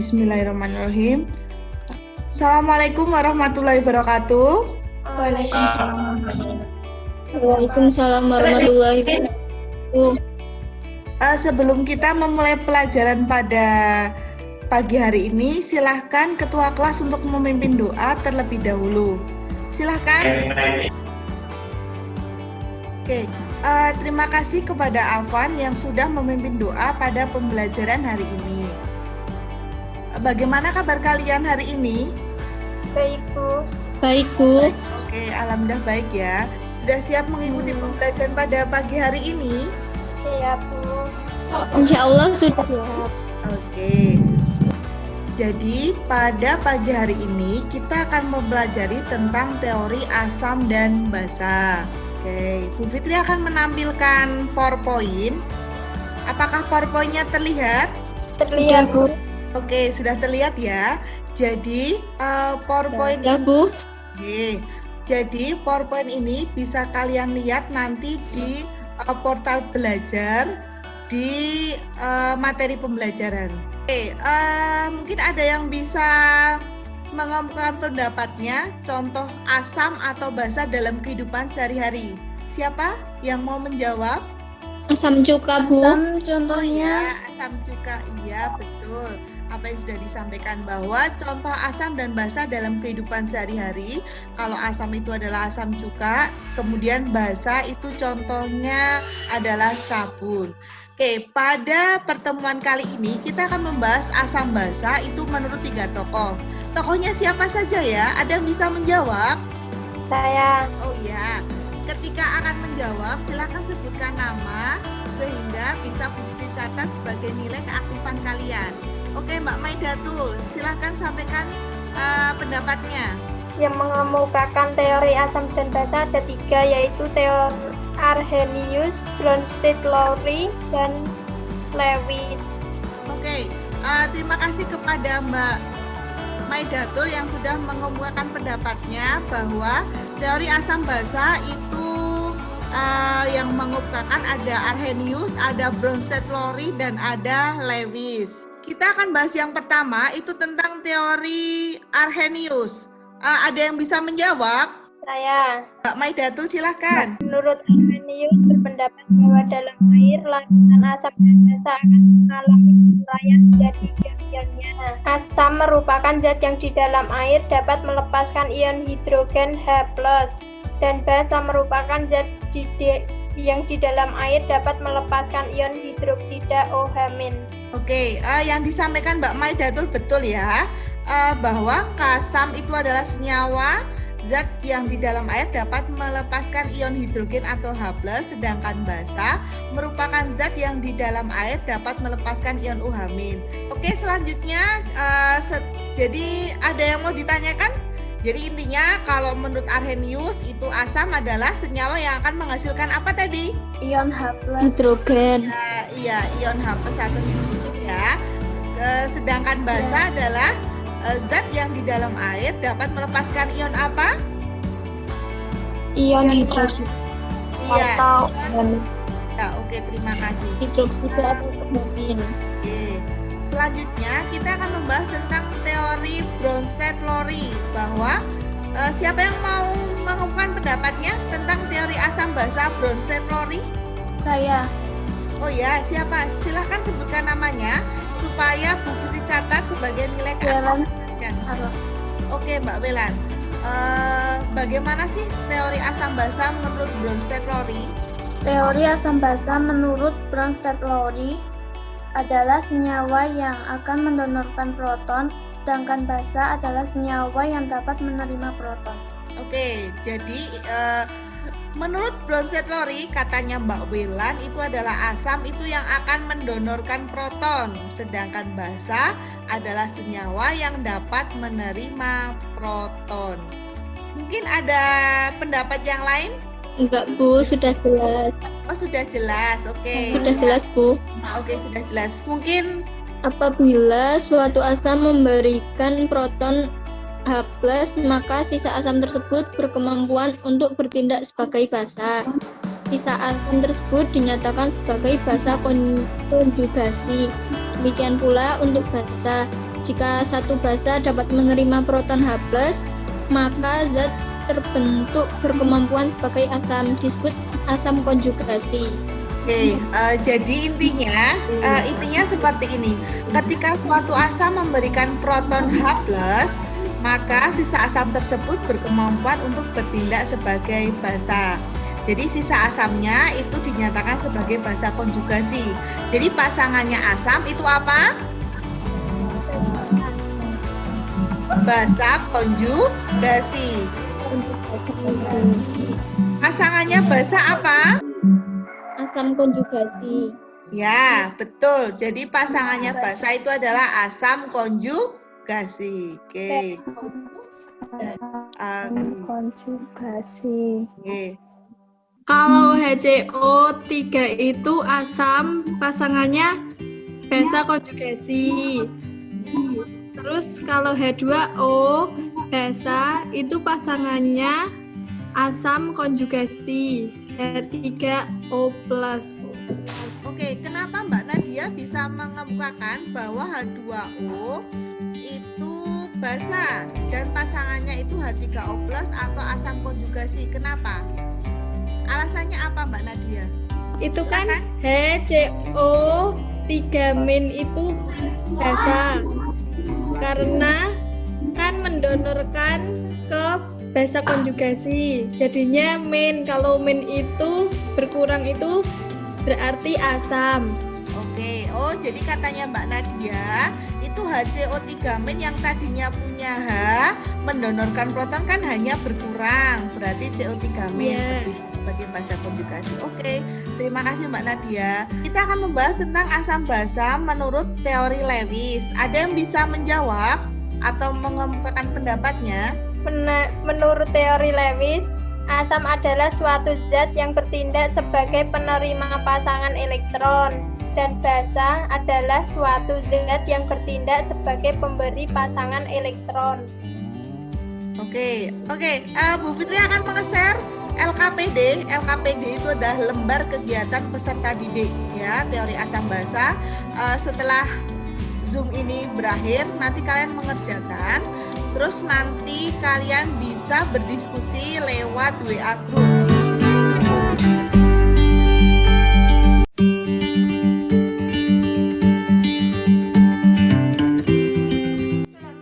Bismillahirrahmanirrahim. Assalamualaikum warahmatullahi wabarakatuh. Waalaikumsalam warahmatullahi wabarakatuh. Sebelum kita memulai pelajaran pada pagi hari ini, silahkan ketua kelas untuk memimpin doa terlebih dahulu. Silahkan. Oke, terima kasih kepada Afan yang sudah memimpin doa pada pembelajaran hari ini. Bagaimana kabar kalian hari ini? Baik, Bu. Baik, Bu. Oke, alhamdulillah baik ya. Sudah siap mengikuti pembelajaran pada pagi hari ini? Siap, Bu. Insya Allah sudah siap. Oke. Jadi pada pagi hari ini kita akan mempelajari tentang teori asam dan basa. Oke, Bu Fitri akan menampilkan PowerPoint. Apakah PowerPoint-nya terlihat? Terlihat, Bu. Oke, sudah terlihat ya. Jadi PowerPoint Ya, Bu. Oke. Jadi PowerPoint ini bisa kalian lihat nanti di portal belajar di materi pembelajaran. Oke, mungkin ada yang bisa mengemukakan pendapatnya, contoh asam atau basa dalam kehidupan sehari-hari. Siapa yang mau menjawab? Asam cuka, Bu. Contohnya. Asam cuka, iya betul. Apa yang sudah disampaikan bahwa contoh asam dan basa dalam kehidupan sehari-hari, kalau asam itu adalah asam cuka, kemudian basa itu contohnya adalah sabun. Oke, pada pertemuan kali ini kita akan membahas asam basa itu menurut 3 tokoh. Tokohnya siapa saja ya? Ada yang bisa menjawab? Saya. Oh ya, ketika akan menjawab silakan sebutkan nama sehingga bisa dicatat sebagai nilai keaktifan kalian. Oke, Mbak Maidatul, silakan sampaikan pendapatnya. Yang mengemukakan teori asam dan basa ada 3, yaitu teori Arrhenius, Bronsted-Lowry, dan Lewis. Oke, terima kasih kepada Mbak Maidatul yang sudah mengemukakan pendapatnya bahwa teori asam basa itu yang mengemukakan ada Arrhenius, ada Bronsted-Lowry, dan ada Lewis. Kita akan bahas yang pertama itu tentang teori Arrhenius. Ada yang bisa menjawab? Saya. Mbak Maidatul silahkan. Menurut Arrhenius berpendapat bahwa dalam air larutan asam dan basa akan mengalami penguraian menjadi ion-ionnya. Asam merupakan zat yang di dalam air dapat melepaskan ion hidrogen H+, dan basa merupakan zat yang di dalam air dapat melepaskan ion hidroksida OH-. Oke, yang disampaikan Mbak Maidatul betul ya, bahwa kasam itu adalah senyawa zat yang di dalam air dapat melepaskan ion hidrogen atau H+, sedangkan basa merupakan zat yang di dalam air dapat melepaskan ion OH-. Oke, selanjutnya jadi ada yang mau ditanyakan? Jadi intinya kalau menurut Arrhenius itu asam adalah senyawa yang akan menghasilkan apa tadi? Ion H+. Hidrogen. Iya, ion H+ atau hidrogen ya. Sedangkan basa adalah zat yang di dalam air dapat melepaskan ion apa? Ion hidroksida. Iya. Atau Oke, terima kasih. Hidroksida atau OH-. Oke. Selanjutnya kita akan membahas tentang teori Bronsted-Lowry, bahwa siapa yang mau mengemukakan pendapatnya tentang teori asam basa Bronsted-Lowry? Saya. Oh ya, siapa? Silahkan sebutkan namanya supaya Bu Fitri catat sebagai nilai keaktifan. Oke, Mbak Welan. Bagaimana sih teori asam basa menurut Bronsted-Lowry? Teori asam basa menurut Bronsted-Lowry adalah senyawa yang akan mendonorkan proton, sedangkan basa adalah senyawa yang dapat menerima proton. Oke, jadi menurut Bronsted-Lowry, katanya Mbak Welan, itu adalah asam itu yang akan mendonorkan proton, sedangkan basa adalah senyawa yang dapat menerima proton. Mungkin ada pendapat yang lain? Enggak, Bu, sudah jelas. Oh, sudah jelas. Oke. Sudah jelas, Bu. Oke, sudah jelas. Mungkin Apabila suatu asam memberikan proton H+, maka sisa asam tersebut berkemampuan untuk bertindak sebagai basa. Sisa asam tersebut dinyatakan sebagai basa konjugasi. Demikian pula untuk basa. Jika satu basa dapat menerima proton H+, maka zat terbentuk berkemampuan sebagai asam, disebut asam konjugasi. Oke, jadi intinya seperti ini. Ketika suatu asam memberikan proton H+, maka sisa asam tersebut berkemampuan untuk bertindak sebagai basa. Jadi sisa asamnya itu dinyatakan sebagai basa konjugasi. Jadi pasangannya asam itu apa? Basa konjugasi. Pasangannya basa apa? Asam konjugasi. Ya, betul. Jadi pasangannya basa itu adalah asam konjugasi. Oke. Konjugasi. Oke. Kalau HCO3 itu asam, pasangannya basa konjugasi. Terus kalau H2O basa itu pasangannya asam konjugasi. H3O+. Oke, kenapa Mbak Nadia bisa mengemukakan bahwa H2O itu basa dan pasangannya itu H3O+ atau asam konjugasi? Kenapa? Alasannya apa Mbak Nadia? Itu kan Silakan. HCO3- itu basa. Karena kan mendonorkan ke basa konjugasi. Jadinya min. Kalau min itu berkurang itu berarti asam. Oke, jadi katanya Mbak Nadia itu HCO3- yang tadinya punya H mendonorkan proton kan hanya berkurang, berarti CO3- Iya. berdiri sebagai basa konjugasi. Oke, terima kasih Mbak Nadia. Kita akan membahas tentang asam basa menurut teori Lewis. Ada yang bisa menjawab atau mengemukakan pendapatnya? Menurut teori Lewis, asam adalah suatu zat yang bertindak sebagai penerima pasangan elektron, dan basa adalah suatu zat yang bertindak sebagai pemberi pasangan elektron. Oke, Bu Fitri akan mengeser LKPD. LKPD itu adalah lembar kegiatan peserta didik, ya, teori asam basa. Setelah Zoom ini berakhir, nanti kalian mengerjakan, terus nanti kalian bisa berdiskusi lewat WA group.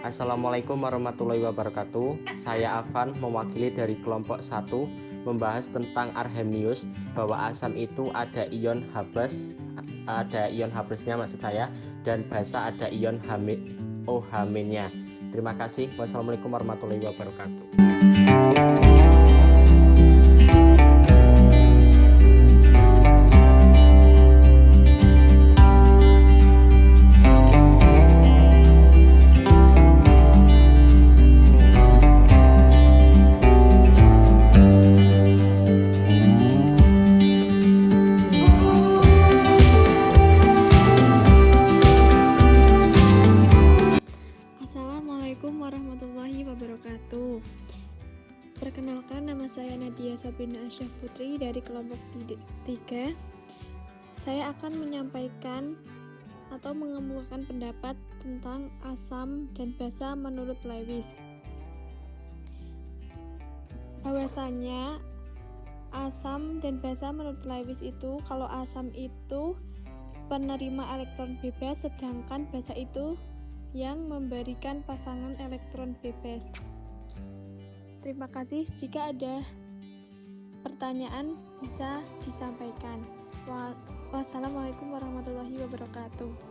Assalamualaikum warahmatullahi wabarakatuh. Saya Afan mewakili dari kelompok 1 membahas tentang Arrhenius, bahwa asam itu ada ion H+, ada ion H+-nya maksud saya, dan basa ada ion OH-nya. Terima kasih. Wassalamualaikum warahmatullahi wabarakatuh. Assalamualaikum warahmatullahi wabarakatuh. Perkenalkan, nama saya Nadia Sabrina Ashraf Putri dari kelompok 3. Saya akan menyampaikan atau mengemukakan pendapat tentang asam dan basa menurut Lewis. Bahwasanya asam dan basa menurut Lewis itu, kalau asam itu penerima elektron bebas, sedangkan basa itu yang memberikan pasangan elektron bebas. Terima kasih. Jika ada pertanyaan bisa disampaikan. Wassalamualaikum warahmatullahi wabarakatuh.